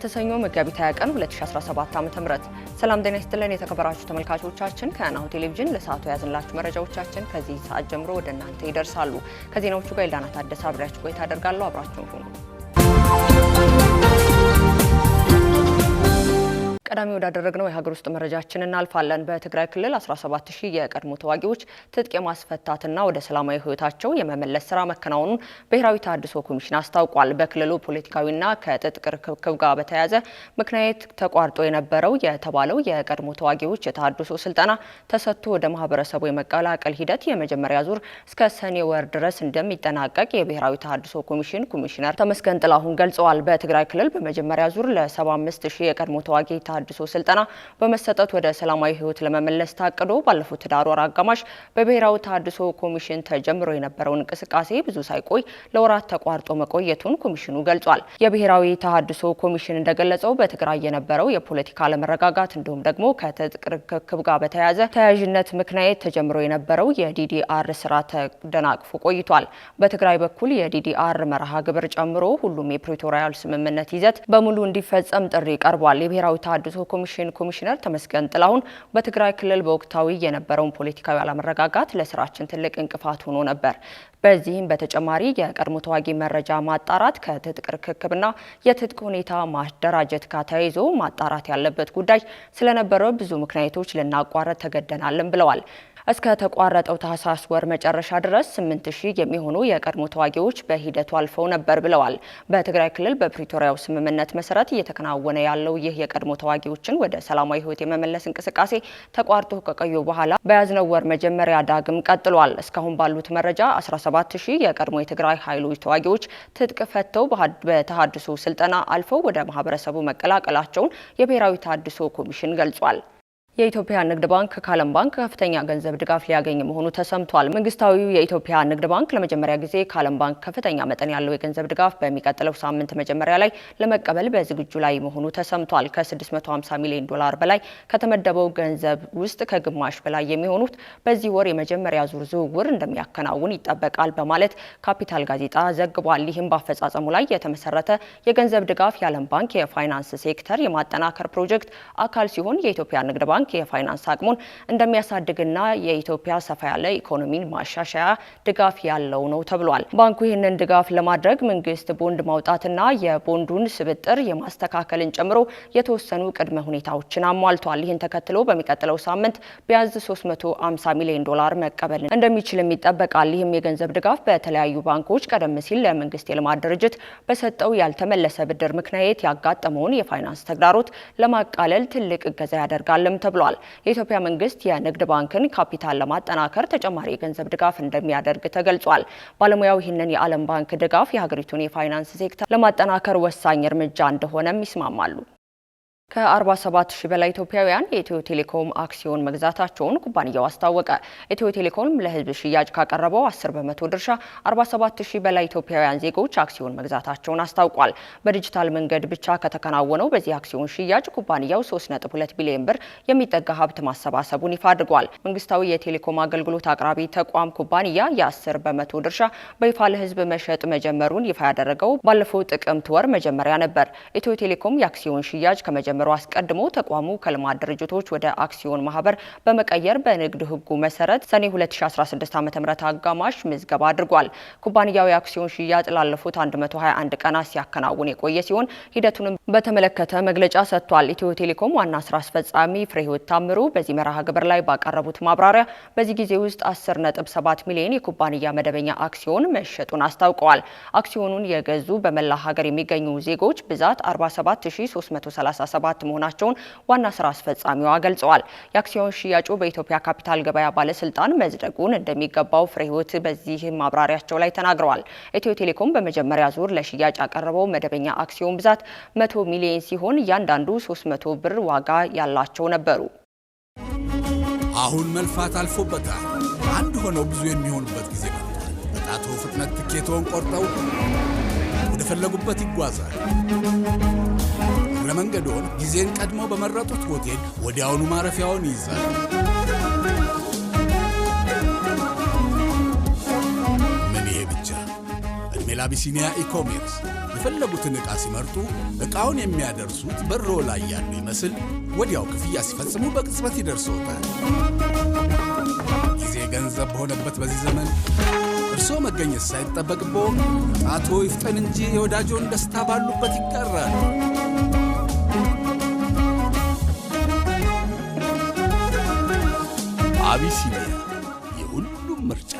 ለተሰኞ መጋቢት 20 ቀን 2017 ዓ.ም ሰላም ጤና ይስጥልን የተከበራችሁ ተመልካቾቻችን ከናሁ ቴሌቪዥን ለሰዓቱ ያዝንላችሁ መረጃዎቻችን ከዚህ ሰዓት ጀምሮ ወደ እናንተ ይደርሳሉ። ከዜናዎቹ ጋር ኢልዳና ታደሰ አብራችሁ ቆይታ አደርጋለሁ። አብራችሁን ሁኑ። ቀዳሚ ወዳደረግነው የሀገር ውስጥ መረጃችን እናልፋለን። በትግራይ ክልል 17000 የቀድሞ ተዋጊዎች ትጥቅ የማስፈታትና ወደ ሰላማዊ ህይወታቸው የመመለስ ስራ መከናወኑን ብሔራዊ ተሃድሶ ኮሚሽን አስታውቋል። በክልሉ ፖለቲካዊና ከትጥቅ ርክክብ ጋር በተያያዘ ምክንያት ተቋርጦ የነበረው የተባለው የቀድሞ ተዋጊዎች የተሃድሶ ስልጠና ተሰጥቶ ወደ ማህበረሰቡ የመቀላቀል ሂደት የመጀመሪያ ዙር እስከ ሰኔ ወር ድረስ እንደሚጠናቀቅ የብሔራዊ ተሃድሶ ኮሚሽን ኮሚሽነር ተመስገን ጥላሁን ገልጸዋል። በትግራይ ክልል በመጀመሪያ ዙር ለ75000 የቀድሞ ተዋጊ ተሃድሶ ስልጠና በመሰጠት ወደ ሰላማዊ ህይወት ለመመለስ ታቅዶ ባለፉት ዳር ወር አጋማሽ በብሔራዊ ተሃድሶ ኮሚሽን ተጀምሮ የነበረው እንቅስቃሴ ብዙ ሳይቆይ ለወራት ተቋርጦ መቆየቱን ኮሚሽኑ ገልጿል። የብሔራዊ ተሃድሶ ኮሚሽን እንደገለጸው በትግራይ የነበረው የፖለቲካ አለመረጋጋት እንዲሁም ደግሞ ከትጥቅ ርክክብ ጋር በተያያዘ ተያያዥነት ምክንያት ተጀምሮ የነበረው የዲዲአር ስራ ተደናቅፎ ቆይቷል። በትግራይ በኩል የዲዲአር መርሃ ግብር ጨምሮ ሁሉም የፕሪቶሪያል ስምምነት ይዘት በሙሉ እንዲፈጸም ጥሪ ቀርቧል። የብሔራዊ ተሃድሶ ኮሚሽን ኮሚሽነር ተመስገን ጥላሁን በትግራይ ክልል በወቅታዊ የነበረውን ፖለቲካዊ አለመረጋጋት ለስራችን ትልቅ እንቅፋት ሆኖ ነበር። በዚህም በተጨማሪ የቀድሞ ተዋጊ መረጃ ማጣራት ከትጥቅ ርክክብና የትጥቅ ሁኔታ ማደራጀት ጋር ተያይዞ ማጣራት ያለበት ጉዳይ ስለነበረ ብዙ ምክንያቶች ልናቋረጥ ተገደናልን ብለዋል። እስከ ተቋረጠው ታህሳስ ወር መጨረሻ ድረስ 8000 የሚሆኑ የቀድሞ ተዋጊዎች በሂደቱ አልፈው ነበር ብለዋል። በትግራይ ክልል በፕሪቶሪያው ስምምነት መሰረት እየተከናወነ ያለው ይህ የቀድሞ ተዋጊዎችን ወደ ሰላማዊ ህይወት የመመለስ እንቅስቃሴ ተቋርጦ ከቆየ በኋላ በያዝነው ወር መጀመሪያ ዳግም ቀጥሏል። እስካሁን ባሉት መረጃ 17000 የቀድሞ የትግራይ ኃይሎች ተዋጊዎች ትጥቅ ፈተው በተሃድሶ ስልጠና አልፈው ወደ ማህበረሰቡ መቀላቀላቸውን የብሔራዊ ተሃድሶ ኮሚሽን ገልጿል። የኢትዮጵያ ንግድ ባንክ ከዓለም ባንክ ከፍተኛ ገንዘብ ድጋፍ ሊያገኝ መሆኑ ተሰምቷል። መንግስታዊው የኢትዮጵያ ንግድ ባንክ ለመጀመሪያ ጊዜ ከዓለም ባንክ ከፍተኛ መጠን ያለው የገንዘብ ድጋፍ በሚቀጥለው ሳምንት መጀመሪያ ላይ ለመቀበል በዝግጁ ላይ መሆኑ ተሰምቷል። ከ650 ሚሊዮን ዶላር በላይ ከተመደበው ገንዘብ ውስጥ ከግማሽ በላይ የሚሆኑት በዚህ ወር የመጀመሪያ ዙር ዝውውር እንደሚያከናውን ይጠበቃል በማለት ካፒታል ጋዜጣ ዘግቧል። ይህም በአፈጻጸሙ ላይ የተመሰረተ የገንዘብ ድጋፍ የዓለም ባንክ የፋይናንስ ሴክተር የማጠናከር ፕሮጀክት አካል ሲሆን የኢትዮጵያ ንግድ ባንክ የፋይናንስ አቅሙን እንደሚያሳድግና የኢትዮጵያ ሰፋ ያለ ኢኮኖሚን ማሻሻያ ድጋፍ ያለው ነው ተብሏል። ባንኩ ይህንን ድጋፍ ለማድረግ መንግስት ቦንድ ማውጣትና የቦንዱን ስብጥር የማስተካከልን ጨምሮ የተወሰኑ ቅድመ ሁኔታዎችን አሟልቷል። ይህን ተከትሎ በሚቀጥለው ሳምንት ቢያንስ 350 ሚሊዮን ዶላር መቀበል እንደሚችልም ይጠበቃል። ይህም የገንዘብ ድጋፍ በተለያዩ ባንኮች ቀደም ሲል ለመንግስት የልማት ድርጅት በሰጠው ያልተመለሰ ብድር ምክንያት ያጋጠመውን የፋይናንስ ተግዳሮት ለማቃለል ትልቅ እገዛ ያደርጋልም ተብሏል። የኢትዮጵያ መንግስት የንግድ ባንክን ካፒታል ለማጠናከር ተጨማሪ የገንዘብ ድጋፍ እንደሚያደርግ ተገልጿል። ባለሙያው ይህንን የዓለም ባንክ ድጋፍ የሀገሪቱን የፋይናንስ ሴክተር ለማጠናከር ወሳኝ እርምጃ እንደሆነም ይስማማሉ። ከ47000 በላይ ኢትዮጵያውያን የኢትዮ ቴሌኮም አክሲዮን መግዛታቸውን ኩባንያው አስታወቀ። ኢትዮ ቴሌኮም ለህዝብ ሽያጭ ካቀረበው 10% ድርሻ 47000 በላይ ኢትዮጵያውያን ዜጎች አክሲዮን መግዛታቸውን አስታውቋል። በዲጂታል መንገድ ብቻ ከተከናወነው በዚህ አክሲዮን ሽያጭ ኩባንያው 3.2 ቢሊዮን ብር የሚጠጋ ሀብት ማሰባሰቡን ይፋ አድርጓል። መንግስታዊ የቴሌኮም አገልግሎት አቅራቢ ተቋም ኩባንያ የ10% ድርሻ በይፋ ለህዝብ መሸጥ መጀመሩን ይፋ ያደረገው ባለፈው ጥቅምት ወር መጀመሪያ ነበር። ኢትዮ ቴሌኮም የአክሲዮን ሽያጭ ከመጀመሩ አስቀድሞ ተቋሙ ከልማት ድርጅቶች ወደ አክሲዮን ማህበር በመቀየር በንግድ ህጉ መሰረት ሰኔ 2016 ዓ.ም አጋማሽ ምዝገባ አድርጓል። ኩባንያው የአክሲዮን ሽያጭ ላለፉት 121 ቀናት ሲያከናውን የቆየ ሲሆን ሂደቱንም በተመለከተ መግለጫ ሰጥቷል። ኢትዮ ቴሌኮም ዋና ስራ አስፈጻሚ ፍሬህይወት ታምሩ በዚህ መርሃ ግብር ላይ ባቀረቡት ማብራሪያ በዚህ ጊዜ ውስጥ 10.7 ሚሊዮን የኩባንያ መደበኛ አክሲዮን መሸጡን አስታውቀዋል። አክሲዮኑን የገዙ በመላ ሀገር የሚገኙ ዜጎች ብዛት 47337 መሆናቸውን ዋና ስራ አስፈጻሚዋ ገልጸዋል። የአክሲዮን ሽያጩ በኢትዮጵያ ካፒታል ገበያ ባለስልጣን መጽደቁን እንደሚገባው ፍሬህይወት በዚህ ማብራሪያቸው ላይ ተናግረዋል። ኢትዮ ቴሌኮም በመጀመሪያ ዙር ለሽያጭ ያቀረበው መደበኛ አክሲዮን ብዛት 100 ሚሊዮን ሲሆን እያንዳንዱ 300 ብር ዋጋ ያላቸው ነበሩ። አሁን መልፋት አልፎበታል። አንድ ሆነው ብዙ የሚሆኑበት ጊዜ መጥቷል። በጣቶ ፍጥነት ትኬቶን ቆርጠው ወደ ፈለጉበት ይጓዛል። ለመንገዶን ጊዜን ቀድሞ በመረጡት ሆቴል ወዲያውኑ ማረፊያውን ይይዛል። ምን ይሄ ብቻ! እድሜ ለአቢሲኒያ ኢኮሜርስ የፈለጉትን ዕቃ ሲመርጡ ዕቃውን የሚያደርሱት በሮ ላይ ያሉ ይመስል ወዲያው ክፍያ ሲፈጽሙ በቅጽበት ይደርሶታል። ጊዜ ገንዘብ በሆነበት በዚህ ዘመን እርስዎ መገኘት ሳይጠበቅቦ ጣቶ ይፍጠን እንጂ የወዳጆን ደስታ ባሉበት ይጋራሉ። አቢሲኒያ የሁሉም ምርጫ።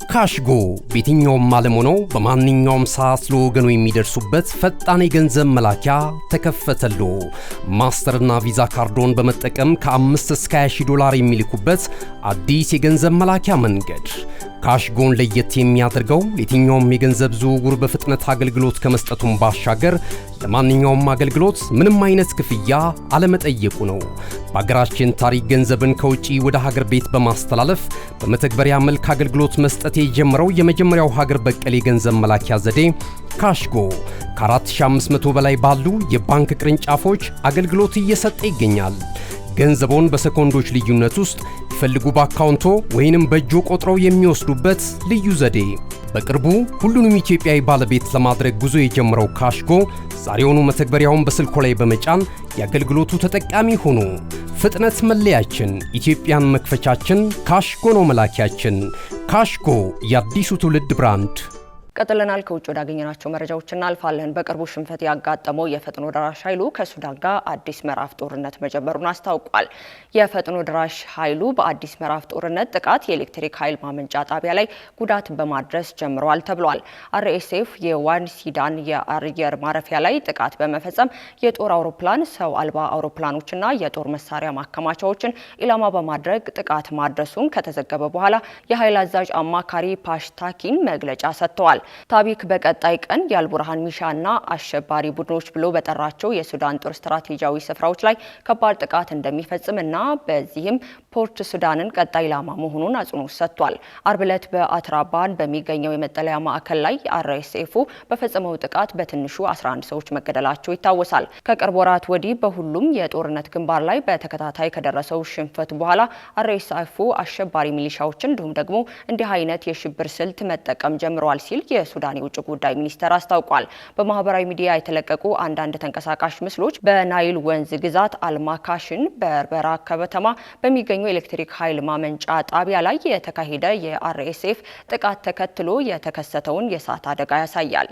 ካሽጎ በየትኛውም ዓለም ሆነው በማንኛውም ሰዓት ለወገኑ የሚደርሱበት ፈጣን የገንዘብ መላኪያ ተከፈተሎ። ማስተርና ቪዛ ካርዶን በመጠቀም ከ5 እስከ 20 ዶላር የሚልኩበት አዲስ የገንዘብ መላኪያ መንገድ። ካሽጎን ለየት የሚያደርገው የትኛውም የገንዘብ ዝውውር በፍጥነት አገልግሎት ከመስጠቱም ባሻገር ለማንኛውም አገልግሎት ምንም አይነት ክፍያ አለመጠየቁ ነው። በሀገራችን ታሪክ ገንዘብን ከውጪ ወደ ሀገር ቤት በማስተላለፍ በመተግበሪያ መልክ አገልግሎት መስጠት የጀመረው የመጀመሪያው ሀገር በቀል የገንዘብ መላኪያ ዘዴ ካሽጎ ከ4500 በላይ ባሉ የባንክ ቅርንጫፎች አገልግሎት እየሰጠ ይገኛል። ገንዘቦን በሰኮንዶች ልዩነት ውስጥ ይፈልጉ በአካውንቶ ወይንም በእጆ ቆጥረው የሚወስዱበት ልዩ ዘዴ። በቅርቡ ሁሉንም ኢትዮጵያዊ ባለቤት ለማድረግ ጉዞ የጀመረው ካሽጎ ዛሬውኑ መተግበሪያውን በስልኮ ላይ በመጫን የአገልግሎቱ ተጠቃሚ ሆኑ። ፍጥነት መለያችን፣ ኢትዮጵያን መክፈቻችን፣ ካሽጎ ነው መላኪያችን። ካሽጎ የአዲሱ ትውልድ ብራንድ። ቀጥለናል። ከውጭ ወዳገኘናቸው መረጃዎች እናልፋለን። በቅርቡ ሽንፈት ያጋጠመው የፈጥኖ ደራሽ ኃይሉ ከሱዳን ጋር አዲስ ምዕራፍ ጦርነት መጀመሩን አስታውቋል። የፈጥኖ ደራሽ ኃይሉ በአዲስ ምዕራፍ ጦርነት ጥቃት የኤሌክትሪክ ኃይል ማመንጫ ጣቢያ ላይ ጉዳት በማድረስ ጀምረዋል ተብሏል። አርኤስኤፍ የዋን ሲዳን የአየር ማረፊያ ላይ ጥቃት በመፈጸም የጦር አውሮፕላን፣ ሰው አልባ አውሮፕላኖችና የጦር መሳሪያ ማከማቻዎችን ኢላማ በማድረግ ጥቃት ማድረሱን ከተዘገበ በኋላ የኃይል አዛዥ አማካሪ ፓሽታኪን መግለጫ ሰጥተዋል። ታቢክ በቀጣይ ቀን የአልቡርሃን ሚሻና አሸባሪ ቡድኖች ብሎ በጠራቸው የሱዳን ጦር ስትራቴጂያዊ ስፍራዎች ላይ ከባድ ጥቃት እንደሚፈጽምና በዚህም ፖርት ሱዳንን ቀጣይ ኢላማ መሆኑን አጽንኦት ሰጥቷል። አርብ ዕለት በአትራባን በሚገኘው የመጠለያ ማዕከል ላይ አርኤስኤፍ በፈጸመው ጥቃት በትንሹ 11 ሰዎች መገደላቸው ይታወሳል። ከቅርብ ወራት ወዲህ በሁሉም የጦርነት ግንባር ላይ በተከታታይ ከደረሰው ሽንፈት በኋላ አርኤስኤፍ አሸባሪ ሚሊሻዎችን እንዲሁም ደግሞ እንዲህ አይነት የሽብር ስልት መጠቀም ጀምረዋል ሲል የሱዳን የውጭ ጉዳይ ሚኒስቴር አስታውቋል። በማህበራዊ ሚዲያ የተለቀቁ አንዳንድ ተንቀሳቃሽ ምስሎች በናይል ወንዝ ግዛት አልማካሽን በርበራ ከተማ በሚገኙ ኤሌክትሪክ ኃይል ማመንጫ ጣቢያ ላይ የተካሄደ የአርኤስኤፍ ጥቃት ተከትሎ የተከሰተውን የእሳት አደጋ ያሳያል።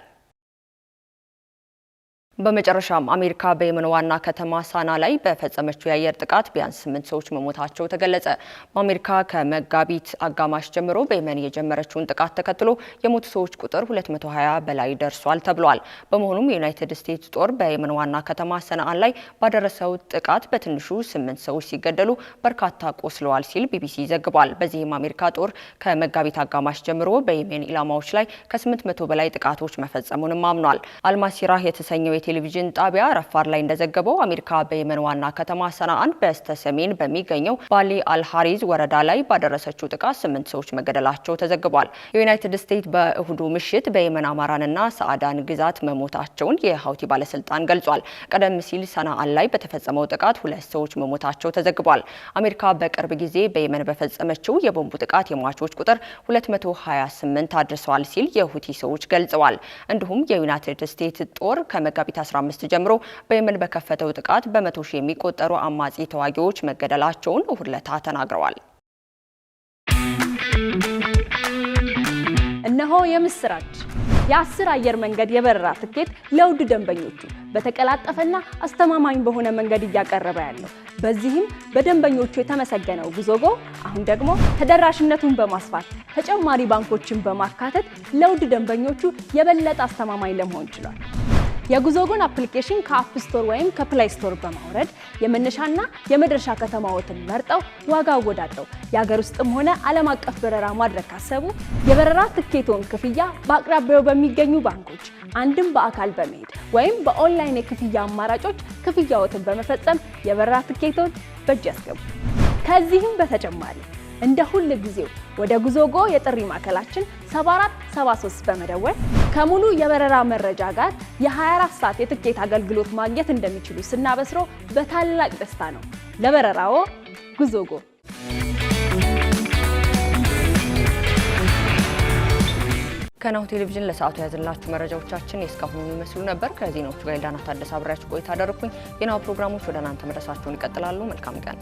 በመጨረሻም አሜሪካ በየመን ዋና ከተማ ሳና ላይ በፈጸመችው የአየር ጥቃት ቢያንስ 8 ሰዎች መሞታቸው ተገለጸ። በአሜሪካ ከመጋቢት አጋማሽ ጀምሮ በየመን የጀመረችውን ጥቃት ተከትሎ የሞቱ ሰዎች ቁጥር 220 በላይ ደርሷል ተብሏል። በመሆኑም የዩናይትድ ስቴትስ ጦር በየመን ዋና ከተማ ሰንዓ ላይ ባደረሰው ጥቃት በትንሹ 8 ሰዎች ሲገደሉ በርካታ ቆስለዋል ሲል ቢቢሲ ዘግቧል። በዚህም አሜሪካ ጦር ከመጋቢት አጋማሽ ጀምሮ በየመን ኢላማዎች ላይ ከ800 በላይ ጥቃቶች መፈጸሙንም አምኗል። አልማሲራ የተሰኘው ቴሌቪዥን ጣቢያ ረፋር ላይ እንደዘገበው አሜሪካ በየመን ዋና ከተማ ሰንዓን በስተሰሜን በሚገኘው ባሊ አልሐሪዝ ወረዳ ላይ ባደረሰችው ጥቃት 8 ሰዎች መገደላቸው ተዘግቧል። የዩናይትድ ስቴትስ በእሁዱ ምሽት በየመን አማራንና ሰዓዳን ግዛት መሞታቸውን የሀውቲ ባለስልጣን ገልጿል። ቀደም ሲል ሰንዓን ላይ በተፈጸመው ጥቃት 2 ሰዎች መሞታቸው ተዘግቧል። አሜሪካ በቅርብ ጊዜ በየመን በፈጸመችው የቦምቡ ጥቃት የሟቾች ቁጥር 228 አድርሰዋል ሲል የሁቲ ሰዎች ገልጸዋል። እንዲሁም የዩናይትድ ስቴትስ ጦር ከመጋቢት 15 ጀምሮ በየመን በከፈተው ጥቃት በመቶ ሺህ የሚቆጠሩ አማጺ ተዋጊዎች መገደላቸውን እሁድ ዕለት ተናግረዋል። እነሆ የምስራች! የ10 አየር መንገድ የበረራ ትኬት ለውድ ደንበኞቹ በተቀላጠፈና አስተማማኝ በሆነ መንገድ እያቀረበ ያለው። በዚህም በደንበኞቹ የተመሰገነው ጉዞጎ አሁን ደግሞ ተደራሽነቱን በማስፋት ተጨማሪ ባንኮችን በማካተት ለውድ ደንበኞቹ የበለጠ አስተማማኝ ለመሆን ችሏል። የጉዞጎን አፕሊኬሽን ከአፕ ስቶር ወይም ከፕላይ ስቶር በማውረድ የመነሻና የመድረሻ ከተማዎትን መርጠው ዋጋ አወዳድረው የሀገር ውስጥም ሆነ ዓለም አቀፍ በረራ ማድረግ ካሰቡ የበረራ ትኬቶን ክፍያ በአቅራቢያው በሚገኙ ባንኮች አንድም በአካል በመሄድ ወይም በኦንላይን የክፍያ አማራጮች ክፍያዎትን በመፈጸም የበረራ ትኬቶን በእጅ ያስገቡ። ከዚህም በተጨማሪ እንደ ሁሉ ጊዜው ወደ ጉዞጎ የጥሪ ማዕከላችን 7473 በመደወል ከሙሉ የበረራ መረጃ ጋር የ24 ሰዓት የትኬት አገልግሎት ማግኘት እንደሚችሉ ስናበስሮ በታላቅ ደስታ ነው። ለበረራዎ ጉዞጎ። ከናሁ ቴሌቪዥን ለሰዓቱ ያዘላችሁ መረጃዎቻችን እስካሁን የሚመስሉ ነበር። ከዜናዎቹ ጋር ዳና ታደሰ አብራችሁ ቆይታ አደረኩኝ። የናሁ ፕሮግራሞች ወደ እናንተ መድረሳቸውን ይቀጥላሉ። መልካም ቀን።